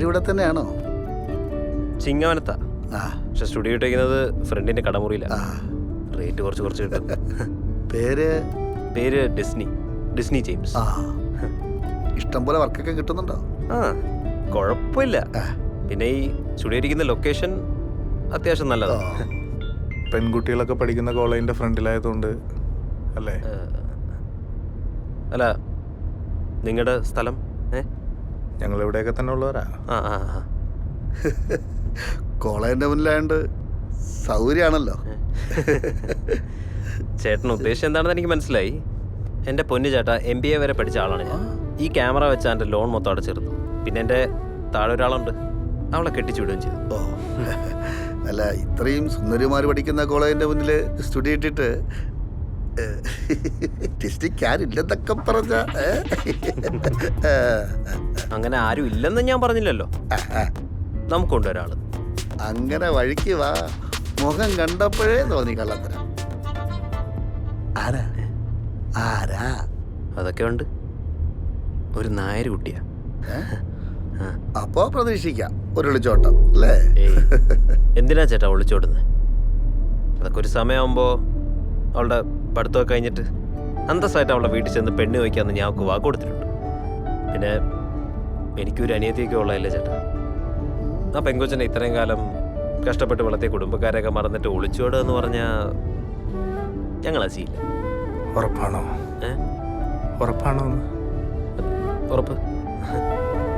ഇവിടെ തന്നെയാണോ? ചിങ്ങവനത്താ. ആ പക്ഷെ സ്റ്റുഡിയോ ഇട്ടിരിക്കുന്നത് ഫ്രണ്ടിന്റെ കടമുറിയില്ല. ആ. റേറ്റ് കുറച്ച് കിട്ടും. പേര് പേര് ഡിസ്നി ജെയിംസ്. ആ ഇഷ്ടം പോലെ വർക്കൊക്കെ കിട്ടുന്നുണ്ടോ? ആ കുഴപ്പമില്ല. പിന്നെ ഈ സ്റ്റുഡിയോ ഇരിക്കുന്ന ലൊക്കേഷൻ അത്യാവശ്യം നല്ലതാണ്. പെൺകുട്ടികളൊക്കെ പഠിക്കുന്ന കോളേജിന്റെ ഫ്രണ്ടിലായതുകൊണ്ട് അല്ലേ? അല്ല, നിങ്ങളുടെ സ്ഥലം? ഞങ്ങൾ ഇവിടെയൊക്കെ തന്നെ ഉള്ളവരാ. ആ ആ ആ. കോളേജിന്റെ മുന്നിലായോണ്ട് സൗകര്യമാണല്ലോ. ചേട്ടൻ ഉദ്ദേശം എന്താണെന്ന് എനിക്ക് മനസ്സിലായി. എൻ്റെ പൊന്നു ചേട്ടാ, MBA വരെ പഠിച്ച ആളാണ് ഞാൻ. ഈ ക്യാമറ വെച്ചാൽ എൻ്റെ ലോൺ മൊത്തം അടച്ചെടുത്തു. പിന്നെ എൻ്റെ താഴെ ഒരാളുണ്ട്, അവളെ കെട്ടിച്ചു വിടുകയും ചെയ്തു. ഓ അല്ല, ഇത്രയും സുന്ദരിമാർ പഠിക്കുന്ന കോളേജിന്റെ മുന്നിൽ സ്റ്റുഡിയോ ഇട്ടിട്ട് ഡിസ്ട്രിക്റ്റാരില്ലെന്നൊക്കെ പറഞ്ഞ അങ്ങനെ ആരും ഇല്ലെന്ന് ഞാൻ പറഞ്ഞില്ലല്ലോ. നമുക്കുണ്ട് ഒരാള്. അങ്ങനെ വഴിക്ക് വാ. മുഖം കണ്ടപ്പോഴേ തോന്നി കള്ളത്തരം. ആരാ ആരാ? അതൊക്കെ ഉണ്ട്. ഒരു നായർ കുട്ടിയാ. അപ്പോ പ്രതീക്ഷിക്കാം ഒരു ഒളിച്ചോട്ടം അല്ലേ? എന്തിനാ ചേട്ടാ ഒളിച്ചോടുന്നത്? അതൊക്കെ ഒരു സമയമാകുമ്പോ അവളുടെ പഠിത്തമൊക്കെ കഴിഞ്ഞിട്ട് അന്തസ്സായിട്ട് അവളുടെ വീട്ടിൽ ചെന്ന് പെണ്ണ് വയ്ക്കാമെന്ന് ഞാൻ അവൾക്ക് വാക്ക് കൊടുത്തിട്ടുണ്ട്. പിന്നെ എനിക്കൊരു അനിയത്തിയൊക്കെ ഉള്ളതല്ലേ ചേട്ടാ. ആ പെങ്കൊച്ചനെ ഇത്രയും കാലം കഷ്ടപ്പെട്ട് വളർത്തിയ കുടുംബക്കാരെയൊക്കെ മറന്നിട്ട് ഒളിച്ചോടുക എന്ന് പറഞ്ഞാൽ ഞങ്ങളത് ചെയ്യില്ല. ഉറപ്പാണോ? ഉറപ്പാണോ? ഉറപ്പ്.